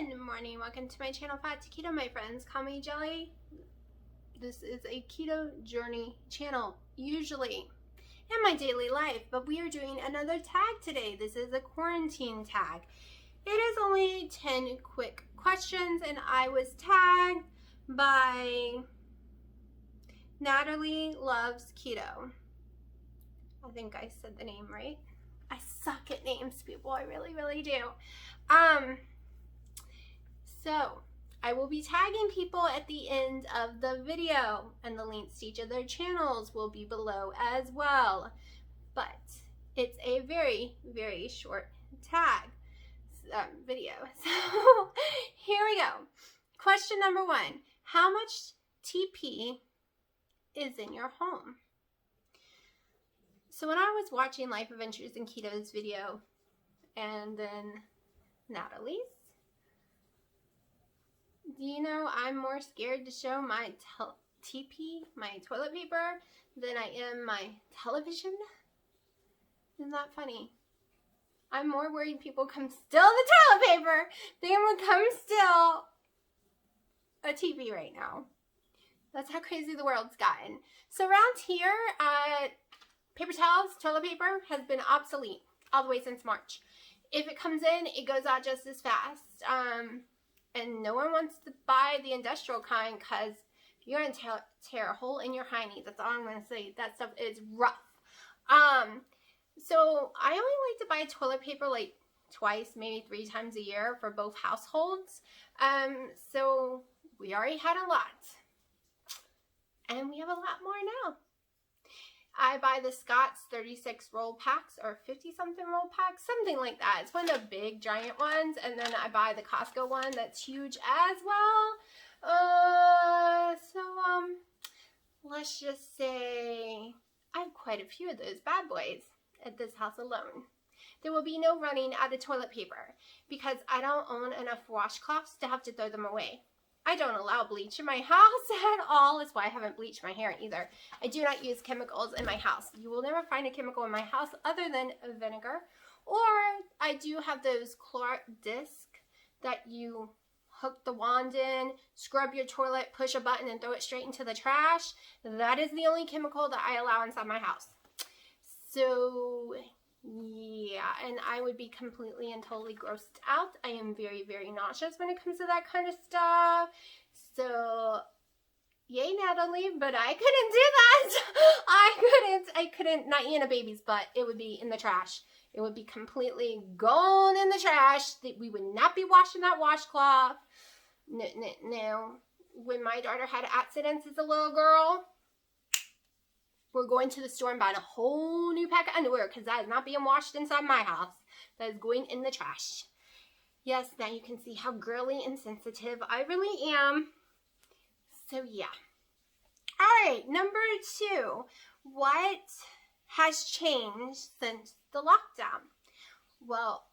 Good morning, welcome to my channel, Fat to Keto, my friends. Call me Jelly. This is a keto journey channel, usually in my daily life, but we are doing another tag today. This is a quarantine tag. It is only 10 quick questions, and I was tagged by Natalie Loves Keto. I think I said the name right. I suck at names, people. I really do. So I will be tagging people at the end of the video, and the links to each of their channels will be below as well. But it's a very short tag video. So here we go. Question number 1. How much TP is in your home? So when I was watching Life Adventures in Keto's video, and then Natalie's, do you know I'm more scared to show my TP, my toilet paper, than I am my television? Isn't that funny? I'm more worried people come steal the toilet paper than would come steal a TV right now. That's how crazy the world's gotten. So around here, paper towels, toilet paper has been obsolete all the way since March. If it comes in, it goes out just as fast. And no one wants to buy the industrial kind because you're going to tear a hole in your hiney. That's all I'm going to say. That stuff is rough. So I only like to buy toilet paper like twice, maybe 3 times a year for both households. So we already had a lot. And we have a lot more now. I buy the Scott's 36 roll packs or 50 something roll packs, something like that. It's one of the big giant ones, and then I buy the Costco one that's huge as well. Let's just say I have quite a few of those bad boys at this house alone. There will be no running out of toilet paper because I don't own enough washcloths to have to throw them away. I don't allow bleach in my house at all. That's why I haven't bleached my hair either. I do not use chemicals in my house. You will never find a chemical in my house other than vinegar. Or I do have those Clorox discs that you hook the wand in, scrub your toilet, push a button, and throw it straight into the trash. That is the only chemical that I allow inside my house. So yeah, and I would be completely and totally grossed out. I am very nauseous when it comes to that kind of stuff. So yay, Natalie, but I couldn't do that. I couldn't not eat a baby's butt. It would be in the trash. It would be completely gone in the trash. We would not be washing that washcloth. No. When my daughter had accidents as a little girl, we're going to the store and buying a whole new pack of underwear because that is not being washed inside my house. That is going in the trash. Yes, now you can see how girly and sensitive I really am. So yeah. All right, number 2. What has changed since the lockdown? Well,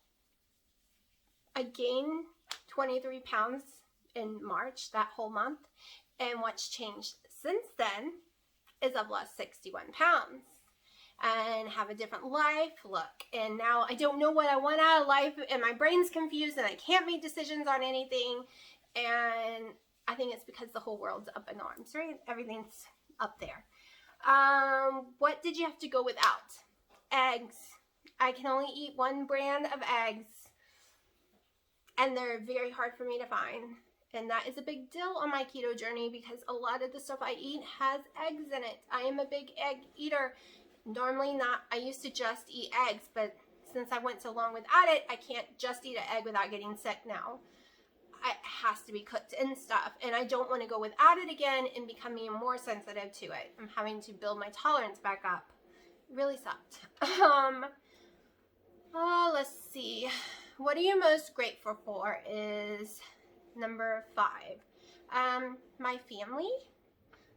I gained 23 pounds in March, that whole month. And what's changed since then is I've lost 61 pounds and have a different life look. And now I don't know what I want out of life, and my brain's confused, and I can't make decisions on anything. And I think it's because the whole world's up in arms, right? Everything's up there. What did you have to go without? Eggs. I can only eat one brand of eggs, and they're very hard for me to find. And that is a big deal on my keto journey because a lot of the stuff I eat has eggs in it. I am a big egg eater. Normally not. I used to just eat eggs, but since I went so long without it, I can't just eat an egg without getting sick now. It has to be cooked in stuff. And I don't want to go without it again and becoming more sensitive to it. I'm having to build my tolerance back up. It really sucked. Let's see. What are you most grateful for is number 5. My family.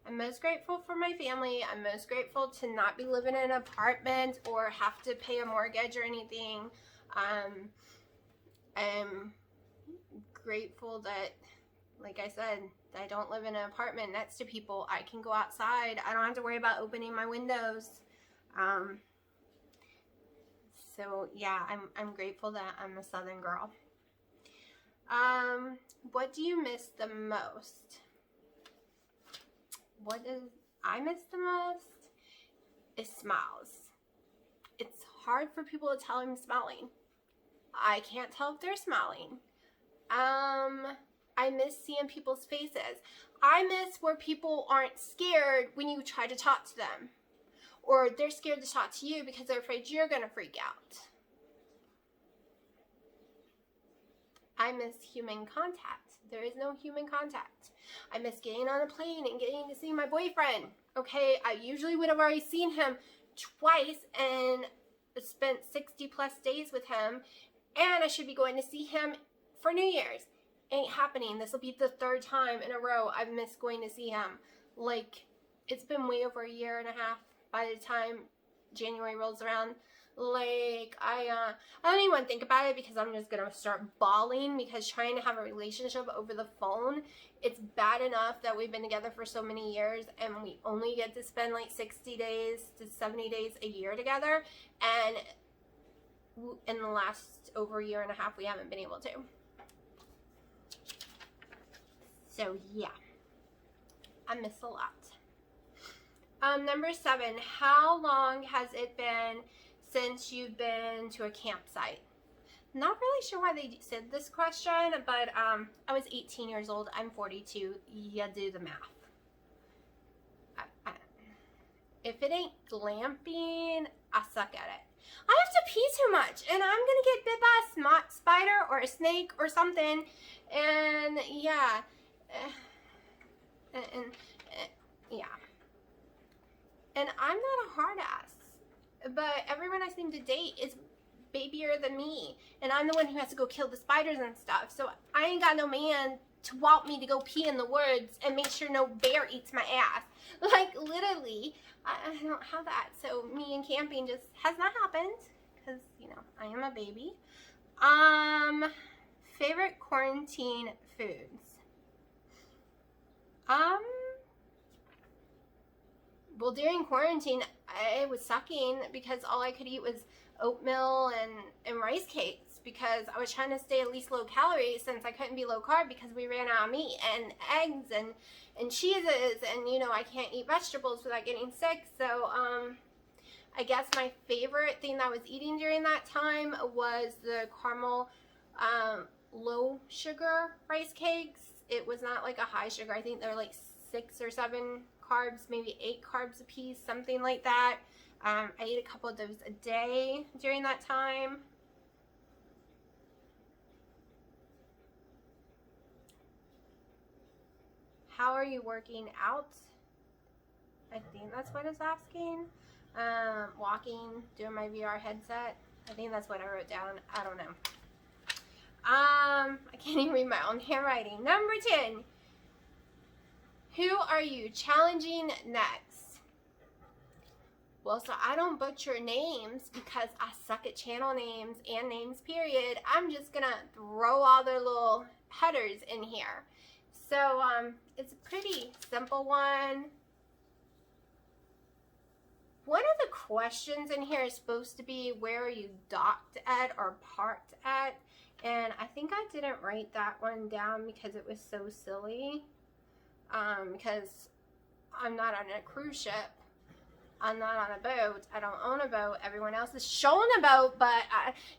I'm most grateful for my family. I'm most grateful to not be living in an apartment or have to pay a mortgage or anything. I'm grateful that, like I said, that I don't live in an apartment next to people. I can go outside. I don't have to worry about opening my windows. So yeah, I'm grateful that I'm a Southern girl. What do you miss the most? What I miss the most is smiles. It's hard for people to tell I'm smiling. I can't tell if they're smiling. I miss seeing people's faces. I miss where people aren't scared when you try to talk to them. Or they're scared to talk to you because they're afraid you're going to freak out. I miss human contact. There is no human contact. I miss getting on a plane and getting to see my boyfriend. Okay, I usually would have already seen him twice and spent 60 plus days with him. And I should be going to see him for New Year's. Ain't happening. This will be the 3rd time in a row I've missed going to see him. Like, it's been way over a year and a half by the time January rolls around. Like, I don't even want to think about it because I'm just gonna start bawling, because trying to have a relationship over the phone, it's bad enough that we've been together for so many years and we only get to spend like 60 days to 70 days a year together, and in the last over a year and a half we haven't been able to. So yeah, I miss a lot. Number 7, how long has it been since you've been to a campsite? Not really sure why they said this question, but I was 18 years old. I'm 42. You do the math. If it ain't glamping, I suck at it. I have to pee too much, and I'm gonna get bit by a spider or a snake or something, and yeah, yeah. And I'm not a hard ass, but everyone I seem to date is babier than me, and I'm the one who has to go kill the spiders and stuff, so I ain't got no man to want me to go pee in the woods and make sure no bear eats my ass. Like, literally, I don't have that, so me and camping just has not happened, because, you know, I am a baby. Favorite quarantine foods? Well, during quarantine, I was sucking because all I could eat was oatmeal and rice cakes, because I was trying to stay at least low calorie since I couldn't be low carb because we ran out of meat, and eggs and cheeses, and, you know, I can't eat vegetables without getting sick. So I guess my favorite thing that I was eating during that time was the caramel low sugar rice cakes. It was not like a high sugar. I think they're like 6 or 7 carbs, maybe 8 carbs a piece, something like that. I ate a couple of those a day during that time. How are you working out? I think that's what it's asking. Walking, doing my VR headset. I think that's what I wrote down. I don't know. I can't even read my own handwriting. Number 10. Who are you challenging next? Well, so I don't butcher names because I suck at channel names and names, period. I'm just gonna throw all their little headers in here. So, it's a pretty simple one. One of the questions in here is supposed to be, where are you docked at or parked at? And I think I didn't write that one down because it was so silly. Because I'm not on a cruise ship. I'm not on a boat. I don't own a boat. Everyone else is showing a boat, but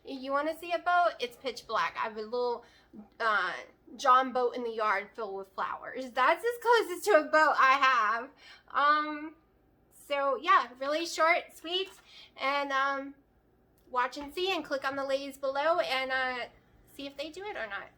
you want to see a boat? It's pitch black. I have a little John boat in the yard filled with flowers. That's as close to a boat I have. So yeah, really short, sweet, and watch and see, and click on the ladies below and see if they do it or not.